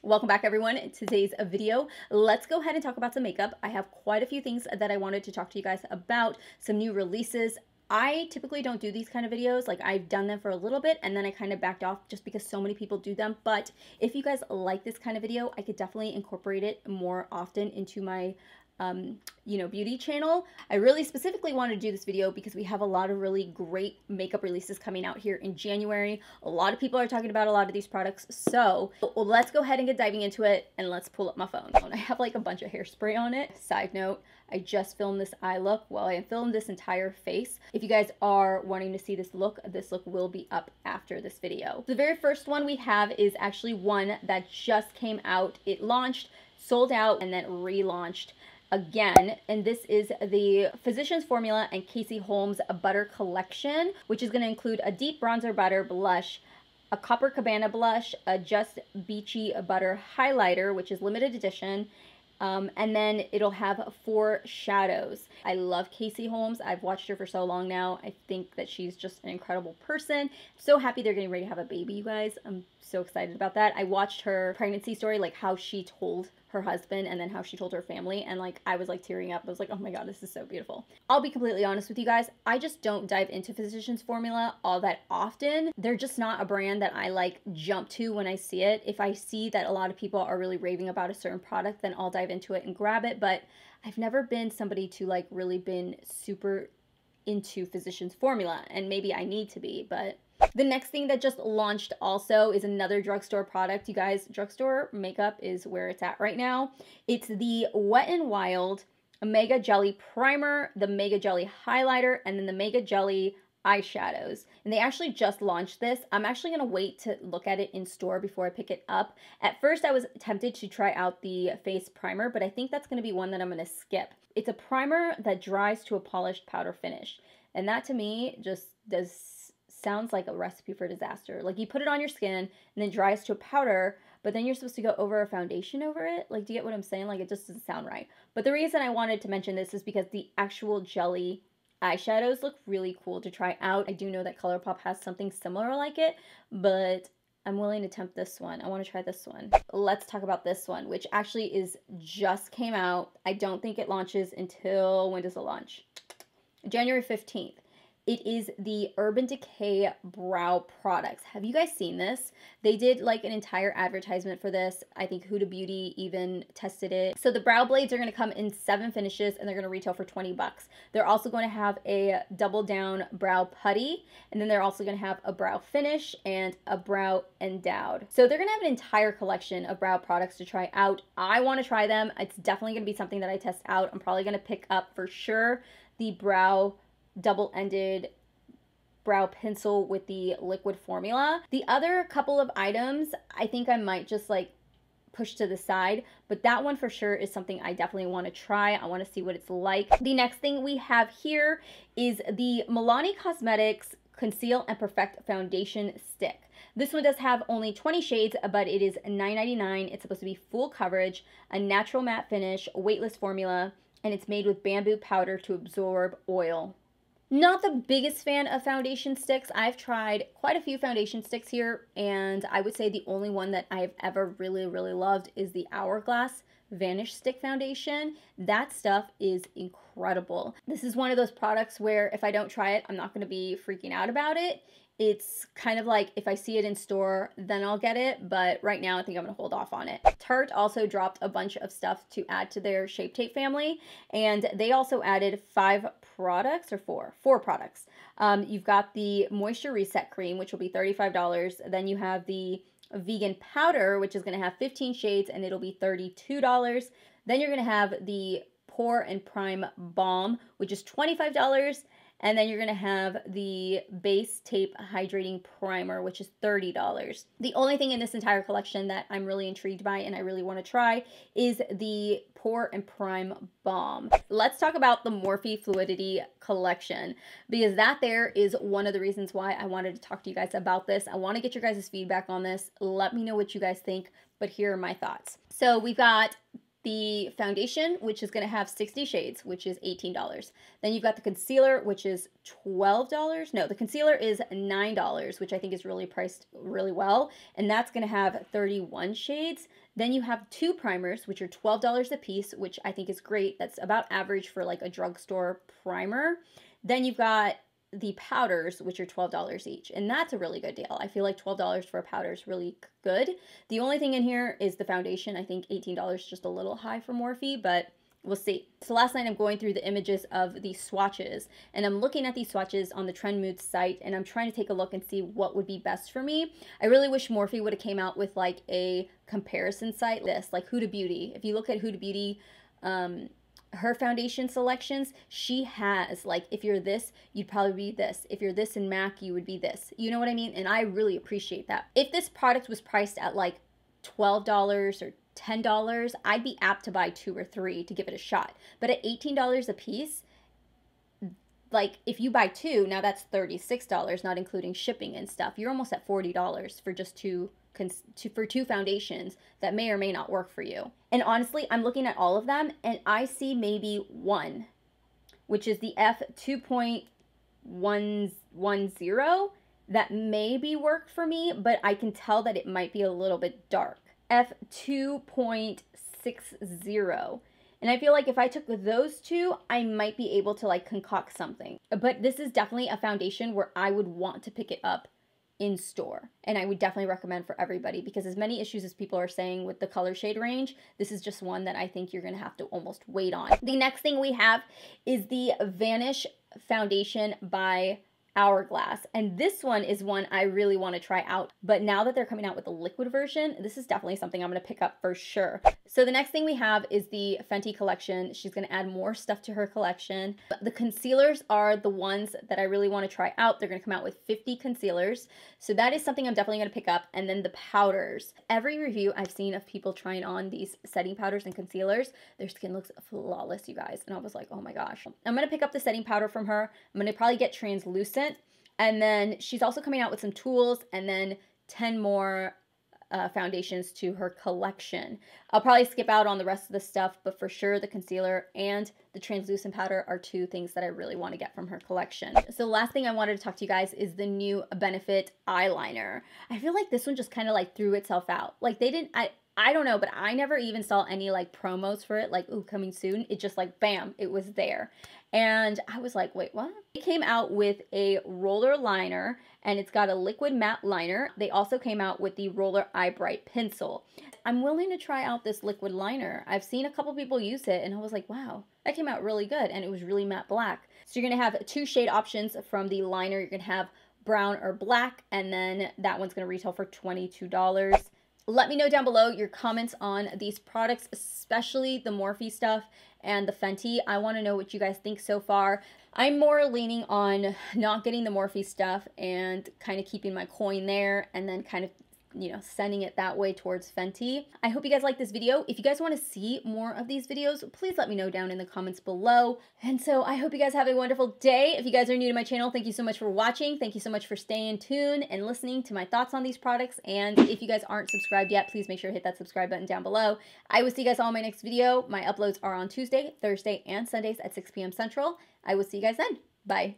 Welcome back, everyone. In today's video, let's go ahead and talk about some makeup. I have quite a few things that I wanted to talk to you guys about, some new releases. I typically don't do these kind of videos. Like, I've done them for a little bit and then I kind of backed off just because so many people do them. But if you guys like this kind of video, I could definitely incorporate it more often into my beauty channel. I really specifically wanted to do this video because we have a lot of really great makeup releases coming out here in January. A lot of people are talking about a lot of these products. So let's go ahead and get diving into it, and let's pull up my phone. I have like a bunch of hairspray on it. Side note, I just filmed this eye look. Well, I filmed this entire face. If you guys are wanting to see this look will be up after this video. The very first one we have is actually one that just came out. It launched, sold out, and then relaunched again, and this is the Physicians Formula and Casey Holmes Butter Collection, which is going to include a deep bronzer butter blush, a Copacabana blush, a Just Beachy Butter highlighter, which is limited edition, and then it'll have 4 shadows. I love Casey Holmes. I've watched her for so long now. I think that she's just an incredible person. So happy they're getting ready to have a baby, you guys. I'm so excited about that. I watched her pregnancy story, like how she told her husband and then how she told her family, and like I was like tearing up. I was like, oh my god, this is so beautiful. I'll be completely honest with you guys, I just don't dive into Physicians Formula all that often. They're just not a brand that I like jump to when I see it. If I see that a lot of people are really raving about a certain product, then I'll dive into it and grab it, but I've never been somebody to like really been super into Physicians Formula, and maybe I need to be. But the next thing that just launched also is another drugstore product. You guys, drugstore makeup is where it's at right now. It's the Wet n Wild Mega Jelly Primer, the Mega Jelly Highlighter, and then the Mega Jelly eyeshadows. And they actually just launched this. I'm actually going to wait to look at it in store before I pick it up. At first, I was tempted to try out the face primer, but I think that's going to be one that I'm going to skip. It's a primer that dries to a polished powder finish. And that to me just sounds like a recipe for disaster. Like, you put it on your skin and then dries to a powder, but then you're supposed to go over a foundation over it. Like, do you get what I'm saying? Like, it just doesn't sound right. But the reason I wanted to mention this is because the actual jelly eyeshadows look really cool to try out. I do know that ColourPop has something similar like it, but I'm willing to attempt this one. I want to try this one. Let's talk about this one, which actually just came out. I don't think it launches until, when does it launch? January 15th. It is the Urban Decay Brow Products. Have you guys seen this? They did like an entire advertisement for this. I think Huda Beauty even tested it. So the brow blades are going to come in 7 finishes and they're going to retail for 20 bucks. They're also going to have a double down brow putty, and then they're also going to have a brow finish and a brow endowed. So they're going to have an entire collection of brow products to try out. I want to try them. It's definitely going to be something that I test out. I'm probably going to pick up for sure the brow double-ended brow pencil with the liquid formula. The other couple of items, I think I might just like push to the side, but that one for sure is something I definitely want to try. I want to see what it's like. The next thing we have here is the Milani Cosmetics Conceal and Perfect Foundation Stick. This one does have only 20 shades, but it is $9.99. It's supposed to be full coverage, a natural matte finish, weightless formula, and it's made with bamboo powder to absorb oil. Not the biggest fan of foundation sticks. I've tried quite a few foundation sticks here, and I would say the only one that I've ever really loved is the Hourglass Vanish Stick Foundation. That stuff is incredible. This is one of those products where if I don't try it, I'm not going to be freaking out about it. It's kind of like if I see it in store, then I'll get it. But right now, I think I'm going to hold off on it. Tarte also dropped a bunch of stuff to add to their Shape Tape family. And they also added 5 products, or 4 products. You've got the Moisture Reset Cream, which will be $35. Then you have the Vegan Powder, which is going to have 15 shades, and it'll be $32. Then you're going to have the Pore and Prime Balm, which is $25. And then you're going to have the Base Tape Hydrating Primer, which is $30. The only thing in this entire collection that I'm really intrigued by and I really want to try is the Pore and Prime Balm. Let's talk about the Morphe Fluidity collection, because that there is one of the reasons why I wanted to talk to you guys about this. I want to get your guys' feedback on this. Let me know what you guys think, but here are my thoughts. So we've got the foundation, which is going to have 60 shades, which is $18. Then you've got the concealer, which is $12. No, the concealer is $9, which I think is really priced really well. And that's going to have 31 shades. Then you have 2 primers, which are $12 a piece, which I think is great. That's about average for like a drugstore primer. Then you've got the powders, which are $12 each, and that's a really good deal. I feel like $12 for a powder is really good. The only thing in here is the foundation. I think $18 is just a little high for Morphe, but we'll see. So last night I'm going through the images of the swatches, and I'm looking at these swatches on the Trend Mood site, and I'm trying to take a look and see what would be best for me. I really wish Morphe would have came out with like a comparison site, like Huda Beauty. If you look at Huda Beauty, her foundation selections, she has like, if you're this, you'd probably be this. If you're this in MAC, you would be this. You know what I mean? And I really appreciate that. If this product was priced at like $12 or $10, I'd be apt to buy 2 or 3 to give it a shot. But at $18 a piece, like if you buy 2, now that's $36, not including shipping and stuff. You're almost at $40 for just two foundations that may or may not work for you. And honestly, I'm looking at all of them and I see maybe one, which is the F2.110 that maybe work for me, but I can tell that it might be a little bit dark. F2.60. And I feel like if I took those 2, I might be able to like concoct something. But this is definitely a foundation where I would want to pick it up in store, and I would definitely recommend for everybody, because as many issues as people are saying with the color shade range, this is just one that I think you're gonna have to almost wait on. The next thing we have is the Vanish foundation by Hourglass, and this one is one I really want to try out, but now that they're coming out with the liquid version, this is definitely something I'm going to pick up for sure. So the next thing we have is the Fenty collection. She's going to add more stuff to her collection. But the concealers are the ones that I really want to try out. They're going to come out with 50 concealers, so that is something I'm definitely going to pick up. And then the powders. Every review I've seen of people trying on these setting powders and concealers, their skin looks flawless, you guys, and I was like, oh my gosh. I'm going to pick up the setting powder from her. I'm going to probably get translucent. And then she's also coming out with some tools and then 10 more foundations to her collection. I'll probably skip out on the rest of the stuff, but for sure the concealer and the translucent powder are 2 things that I really want to get from her collection. So the last thing I wanted to talk to you guys is the new Benefit eyeliner. I feel like this one just kind of like threw itself out. Like they didn't, I don't know, but I never even saw any like promos for it, like, ooh, coming soon. It just like, bam, it was there. And I was like, wait, what? It came out with a roller liner, and it's got a liquid matte liner. They also came out with the roller eye bright pencil. I'm willing to try out this liquid liner. I've seen a couple people use it, and I was like, wow, that came out really good, and it was really matte black. So you're gonna have 2 shade options from the liner. You're gonna have brown or black, and then that one's gonna retail for $22. Let me know down below your comments on these products, especially the Morphe stuff and the Fenty. I want to know what you guys think so far. I'm more leaning on not getting the Morphe stuff and kind of keeping my coin there, and then kind of, you know, sending it that way towards Fenty. I hope you guys like this video. If you guys want to see more of these videos, please let me know down in the comments below. And so I hope you guys have a wonderful day. If you guys are new to my channel, thank you so much for watching. Thank you so much for staying tuned and listening to my thoughts on these products. And if you guys aren't subscribed yet, please make sure to hit that subscribe button down below. I will see you guys all in my next video. My uploads are on Tuesday, Thursday, and Sundays at 6 p.m. Central. I will see you guys then. Bye.